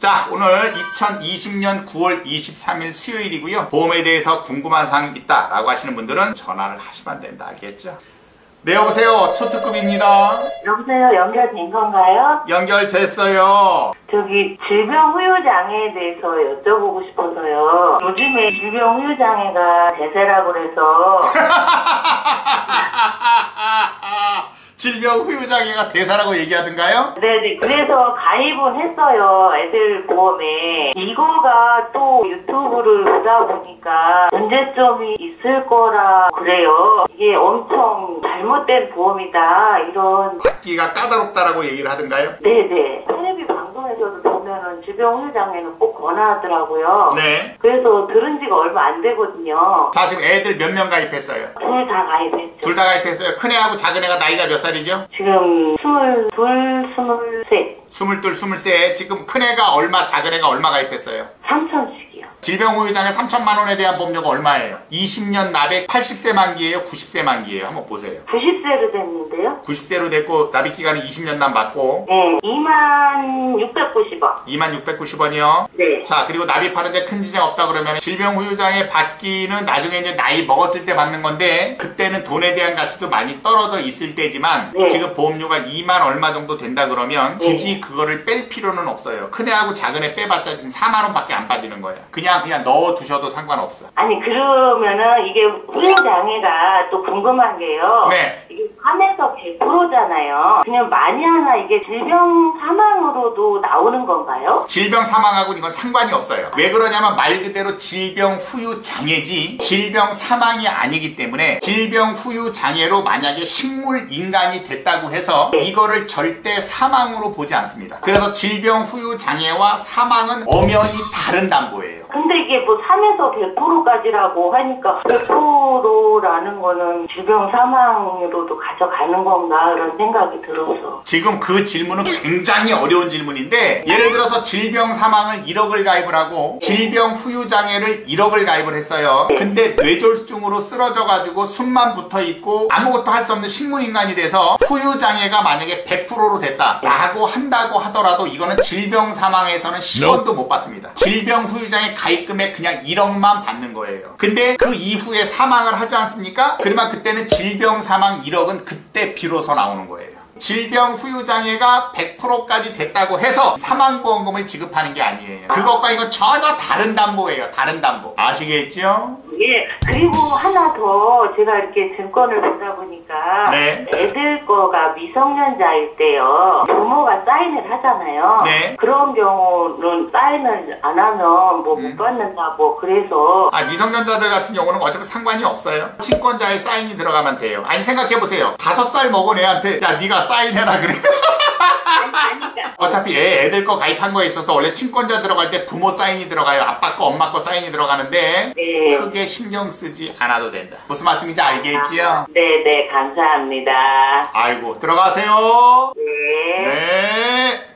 자, 오늘 2020년 9월 23일 수요일이고요. 보험에 대해서 궁금한 사항이 있다라고 하시는 분들은 전화를 하시면 된다. 알겠죠? 네, 여보세요. 초특급입니다. 여보세요. 연결된 건가요? 연결됐어요. 저기 질병 후유 장애에 대해서 여쭤보고 싶어서요. 요즘에 질병 후유 장애가 대세라고 그래서 질병 후유장애가 대사라고 얘기하던가요? 네네. 그래서 가입은 했어요. 애들 보험에. 이거가 또 유튜브를 보다 보니까 문제점이 있을 거라 그래요. 이게 엄청 잘못된 보험이다. 이런. 받기가 까다롭다라고 얘기를 하던가요? 네네. 텔레비 방송에서도 보면은 질병 후유 장애는 꼭 권하더라고요. 네. 그래서 들은 지가 얼마 안 되거든요. 자, 지금 애들 몇 명 가입했어요? 둘 다 가입했죠. 둘 다 가입했어요. 큰애하고 작은애가 나이가 몇 살이죠? 지금 22, 23. 22, 23. 지금 큰애가 얼마, 작은애가 얼마 가입했어요? 3,000씩이요. 질병후유장애 3천만 원에 대한 보험료가 얼마예요? 20년 납액 80세 만기예요? 90세 만기예요? 한번 보세요. 90세로 됐는데요. 90세로 됐고 납입 기간은 20년 납 맞고 네, 26,690원. 26,690원이요. 네. 자, 그리고 납입하는데 큰 지장 없다 그러면 질병후유장애 받기는 나중에 이제 나이 먹었을 때 받는 건데 그때는 돈에 대한 가치도 많이 떨어져 있을 때지만 네. 지금 보험료가 2만 얼마 정도 된다 그러면 굳이 그거를 뺄 필요는 없어요. 큰애하고 작은애 빼봤자 지금 4만 원밖에 안 빠지는 거예요. 그냥 넣어두셔도 상관없어. 아니 그러면은 이게 후유장애가 또 궁금한 게요. 네. 이게 3에서 100%잖아요. 그냥 많이 하나 이게 질병 사망으로도 나오는 건가요? 질병 사망하고는 이건 상관이 없어요. 왜 그러냐면 말 그대로 질병 후유 장애지 질병 사망이 아니기 때문에 질병 후유 장애로 만약에 식물 인간이 됐다고 해서 이거를 절대 사망으로 보지 않습니다. 그래서 질병 후유 장애와 사망은 엄연히 다른 담보예요. 근데 이게 뭐 3에서 100%까지라고 하니까 100%라는 거는 질병 사망으로도 가져가는 건가 이런 생각이 들어서. 지금 그 질문은 굉장히 어려운 질문인데 예를 들어서 질병 사망을 1억을 가입을 하고 질병 후유 장애를 1억을 가입을 했어요. 근데 뇌졸중으로 쓰러져가지고 숨만 붙어있고 아무것도 할 수 없는 식물인간이 돼서 후유 장애가 만약에 100%로 됐다 라고 한다고 하더라도 이거는 질병 사망에서는 10원도 못 받습니다. 질병 후유 장애 가입금액 그냥 1억만 받는 거예요. 근데 그 이후에 사망을 하지 않습니까? 그러면 그때는 질병 사망 1억은 그때 비로소 나오는 거예요. 질병 후유 장애가 100%까지 됐다고 해서 사망보험금을 지급하는 게 아니에요. 그것과 이건 전혀 다른 담보예요. 다른 담보. 아시겠죠? 예. 그리고 하나 더 제가 이렇게 증권을 보다 보니까 네. 애들 거가 미성년자일 때요. 부모가 사인을 하잖아요. 네. 그런 경우는 사인을 안 하면 뭐 못 받는다고 그래서. 아, 미성년자들 같은 경우는 어차피 상관이 없어요. 친권자의 사인이 들어가면 돼요. 아니 생각해보세요. 5살 먹은 애한테 야 네가 사인해라 그래. 아니까. 어차피 애들 거 가입한 거에 있어서 원래 친권자 들어갈 때 부모 사인이 들어가요. 아빠 거 엄마 거 사인이 들어가는데 네. 크게 신경 쓰지 않아도 된다. 무슨 말씀인지 알겠지요? 네네 감사합니다. 아이고 들어가세요. 네. 네.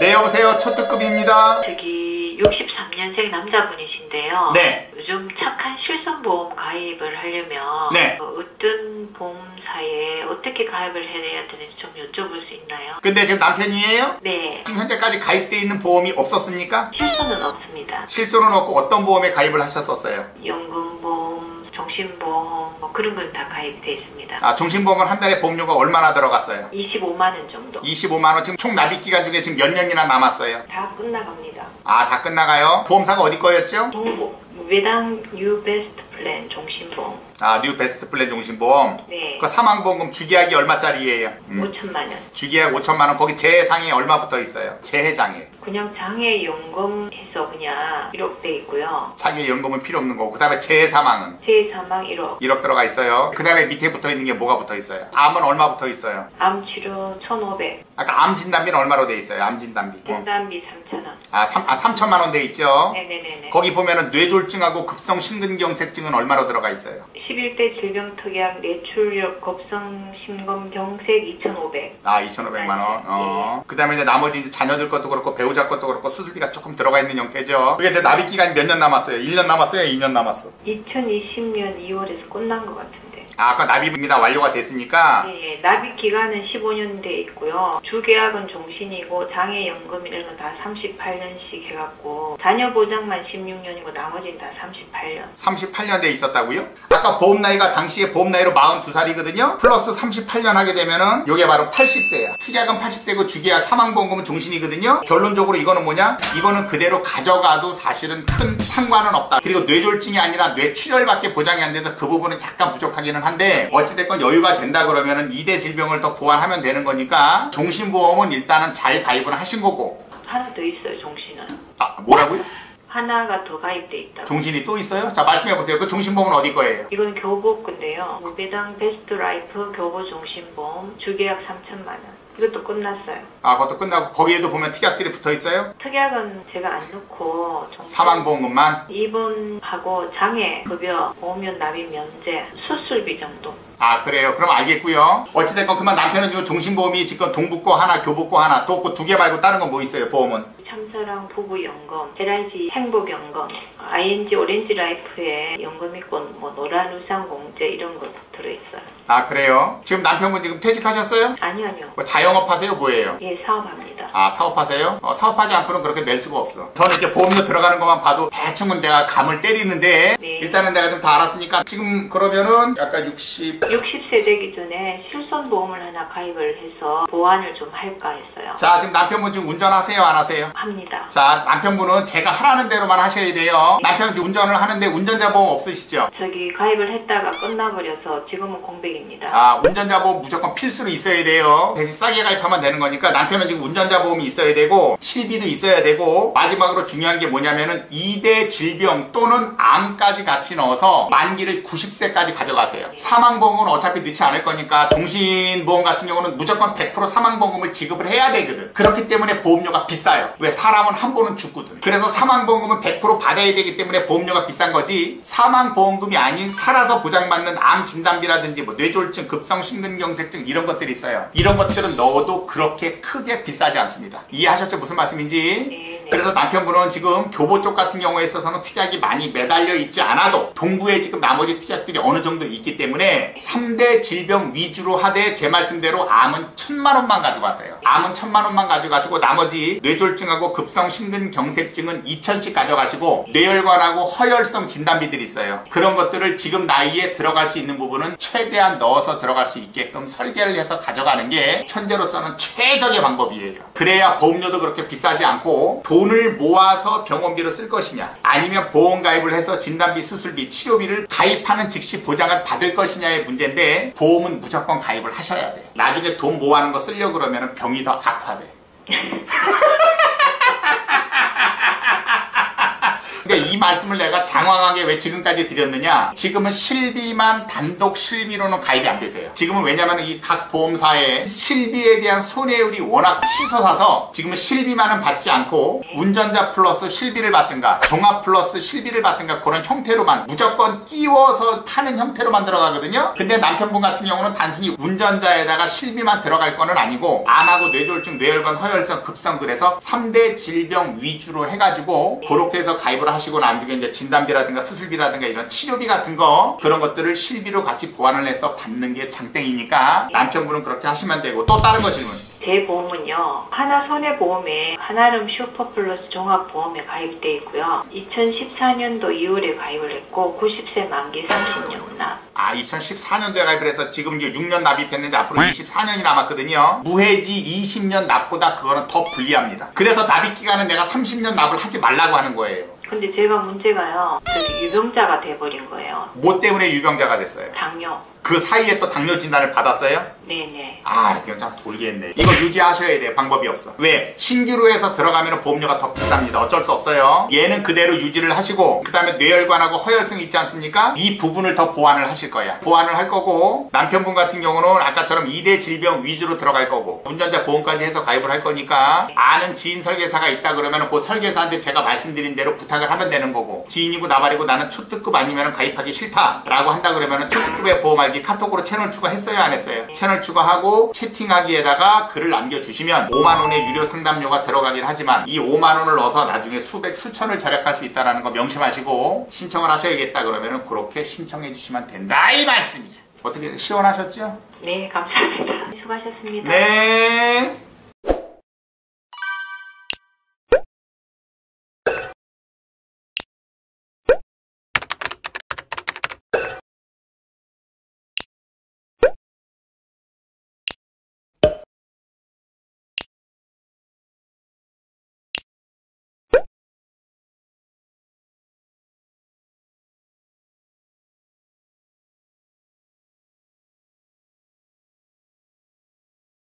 네, 여보세요. 초특급입니다. 저기 63년생 남자분이신데요. 네. 요즘 착한 실손보험 가입을 하려면 네. 어떤 보험사에 어떻게 가입을 해야 되는지 좀 여쭤볼 수 있나요? 근데 지금 남편이에요? 네. 지금 현재까지 가입돼 있는 보험이 없었습니까? 실손은 없습니다. 실손은 없고 어떤 보험에 가입을 하셨었어요? 연금보험, 정신보험 뭐 그런 건 다 가입돼 있습니다. 아, 종신보험은 한 달에 보험료가 얼마나 들어갔어요? 25만 원 정도. 25만 원. 지금 총 납입 기간 중에 지금 몇 년이나 남았어요? 다 끝나갑니다. 아, 다 끝나가요? 보험사가 어디 거였죠? 정보, 외당 뉴 베스트 플랜 정신보험. 아, 뉴 베스트 플랜 종신보험. 네. 그 사망보험금 주계약이 얼마짜리예요? 5천만 원. 주계약 5천만 원. 거기 재해상에 얼마 붙어 있어요? 재해장애. 그냥 장애연금해서 그냥 1억 돼 있고요. 장애연금은 필요 없는 거고. 그 다음에 재해사망은? 재사망 1억. 1억 들어가 있어요. 그 다음에 밑에 붙어 있는 게 뭐가 붙어 있어요? 암은 얼마 붙어 있어요? 암치료 1,500. 아까 암 진단비는 얼마로 돼 있어요? 암 진단비. 진단비 3,000원. 아, 3천만 원 돼 있죠? 네네네네. 거기 보면은 뇌졸중하고 급성심근경색증은 얼마로 들어가 있어요? 11대 질병특약 뇌출력 급성심근경색 2,500. 아, 2,500만 원. 그 다음에 이제 나머지 이제 자녀들 것도 그렇고 배우자 것도 그렇고 수술비가 조금 들어가 있는 형태죠. 그게 이제 납입 기간이 몇 년 남았어요? 1년 남았어요? 2년 남았어? 2020년 2월에서 끝난 것 같은데. 아까 납입입니다. 완료가 됐으니까. 네, 납입 기간은 15년 돼 있고요. 주계약은 종신이고 장애연금 이런 거 다 38년씩 해갖고 자녀 보장만 16년이고 나머지는 다 38년. 38년 돼 있었다고요? 아까 보험 나이가 당시에 보험 나이로 42살이거든요. 플러스 38년 하게 되면은 요게 바로 80세야. 특약은 80세고 주계약 사망보험금은 종신이거든요. 결론적으로 이거는 뭐냐? 이거는 그대로 가져가도 사실은 큰 상관은 없다. 그리고 뇌졸중이 아니라 뇌출혈밖에 보장이 안 돼서 그 부분은 약간 부족하기는 한데 어찌됐건 여유가 된다 그러면은 2대 질병을 더 보완하면 되는 거니까 종신보험은 일단은 잘 가입을 하신 거고. 하나 더 있어요, 종신은. 아, 뭐라고요? 하나가 더 가입돼 있다고. 종신이 또 있어요? 자, 말씀해보세요. 그 종신보험은 어디 거예요? 이건 교보 건데요. 무배당 베스트 라이프 교보 종신보험 주계약 3천만 원. 이것도 끝났어요. 아, 그것도 끝나고 거기에도 보면 특약들이 붙어 있어요? 특약은 제가 안 넣고 사망보험금만? 입원하고 장애, 급여, 보험료 납입 면제, 수술비 정도. 아, 그래요. 그럼 알겠고요. 어찌됐건 그만 남편은 지금 종신보험이 지금 동부 거 하나, 교부 거 하나, 또 그 두 개 말고 다른 건 뭐 있어요, 보험은? 참사랑 부부연금, LIG 행복연금, ING 오렌지 라이프에 연금 있고 뭐 노란 우산공제 이런 거 들어있어요. 아, 그래요? 지금 남편분 지금 퇴직하셨어요? 아니요. 뭐 자영업 하세요? 뭐예요? 예, 사업합니다. 아, 사업하세요? 사업하지 않고는 그렇게 낼 수가 없어. 저는 이렇게 보험료 들어가는 것만 봐도 대충은 내가 감을 때리는데 네. 일단은 내가 좀 다 알았으니까 지금 그러면은 약간 60세 되기 전에 실손보험을 하나 가입을 해서 보완을 좀 할까 했어요. 자, 지금 남편분 지금 운전하세요? 안 하세요? 합니다. 자, 남편분은 제가 하라는 대로만 하셔야 돼요. 남편은 운전을 하는데 운전자 보험 없으시죠? 저기 가입을 했다가 끝나버려서 지금은 공백입니다. 아, 운전자 보험 무조건 필수로 있어야 돼요. 대신 싸게 가입하면 되는 거니까 남편은 지금 운전자 보험이 있어야 되고 실비도 있어야 되고 마지막으로 중요한 게 뭐냐면은 2대 질병 또는 암까지 같이 넣어서 만기를 90세까지 가져가세요. 사망보험은 어차피 넣지 않을 거니까 종신보험 같은 경우는 무조건 100% 사망보험금을 지급을 해야 되거든. 그렇기 때문에 보험료가 비싸요. 왜? 사람은 한 번은 죽거든. 그래서 사망보험금은 100% 받아야 되기 때문에 보험료가 비싼 거지, 사망보험금이 아닌 살아서 보장받는 암 진단비라든지 뭐 뇌졸중, 급성심근경색증 이런 것들이 있어요. 이런 것들은 넣어도 그렇게 크게 비싸지 않습니다. 이해하셨죠? 무슨 말씀인지? 네. 그래서 남편분은 지금 교보 쪽 같은 경우에 있어서는 특약이 많이 매달려 있지 않아도 동부에 지금 나머지 특약들이 어느 정도 있기 때문에 3대 질병 위주로 하되 제 말씀대로 암은 1000만 원만 가져가세요. 암은 1000만 원만 가져가시고 나머지 뇌졸중하고 급성심근경색증은 2000씩 가져가시고 뇌혈관하고 허혈성 진단비들이 있어요. 그런 것들을 지금 나이에 들어갈 수 있는 부분은 최대한 넣어서 들어갈 수 있게끔 설계를 해서 가져가는 게 현재로서는 최적의 방법이에요. 그래야 보험료도 그렇게 비싸지 않고 돈을 모아서 병원비로 쓸 것이냐 아니면 보험 가입을 해서 진단비, 수술비, 치료비를 가입하는 즉시 보장을 받을 것이냐의 문제인데 보험은 무조건 가입을 하셔야 돼. 나중에 돈 모아는 거 쓰려고 그러면 병이 더 악화돼. 그러니까 이 말씀을 내가 장황하게 왜 지금까지 드렸느냐, 지금은 실비만 단독 실비로는 가입이 안 되세요. 지금은 왜냐면 이 각 보험사의 실비에 대한 손해율이 워낙 치솟아서 지금은 실비만은 받지 않고 운전자 플러스 실비를 받든가 종합 플러스 실비를 받든가 그런 형태로만 무조건 끼워서 파는 형태로만 들어가거든요. 근데 남편분 같은 경우는 단순히 운전자에다가 실비만 들어갈 거는 아니고 암하고 뇌졸중, 뇌혈관, 허혈성, 급성 그래서 3대 질병 위주로 해가지고 그렇게 해서 가입을 하시고 나중에 이제 진단비라든가 수술비라든가 이런 치료비 같은 거 그런 것들을 실비로 같이 보완을 해서 받는 게 장땡이니까 남편분은 그렇게 하시면 되고. 또 다른 거 질문. 제 보험은요, 하나 손해보험에 한아름 슈퍼플러스 종합보험에 가입돼 있고요. 2014년도 2월에 가입을 했고 90세 만기 30년 납. 아, 2014년도에 가입을 해서 지금 이제 6년 납입했는데 앞으로 24년이 남았거든요. 무해지 20년 납보다 그거는 더 불리합니다. 그래서 납입 기간은 내가 30년 납을 하지 말라고 하는 거예요. 근데 제가 문제가요, 저기 유병자가 돼버린 거예요. 뭐 때문에 유병자가 됐어요? 당뇨. 그 사이에 또 당뇨 진단을 받았어요? 네네. 아, 이건 참 돌겠네. 이거 유지하셔야 돼요. 방법이 없어. 왜? 신규로 해서 들어가면 보험료가 더 비쌉니다. 어쩔 수 없어요. 얘는 그대로 유지를 하시고 그 다음에 뇌혈관하고 허혈성 있지 않습니까? 이 부분을 더 보완을 하실 거야. 보완을 할 거고 남편분 같은 경우는 아까처럼 2대 질병 위주로 들어갈 거고 운전자 보험까지 해서 가입을 할 거니까 아는 지인 설계사가 있다 그러면 그 설계사한테 제가 말씀드린 대로 부탁을 하면 되는 거고, 지인이고 나발이고 나는 초특급 아니면 가입하기 싫다 라고 한다 그러면 초특급의 보험 알기 카톡으로 채널 추가했어요? 안 했어요? 채널 추가하고 채팅하기에다가 글을 남겨주시면 5만원의 유료 상담료가 들어가긴 하지만 이 5만원을 넣어서 나중에 수백 수천을 절약할 수 있다는 거 명심하시고 신청을 하셔야겠다 그러면 그렇게 신청해 주시면 된다 이 말씀이야. 어떻게 시원하셨죠? 네, 감사합니다. 수고하셨습니다. 네.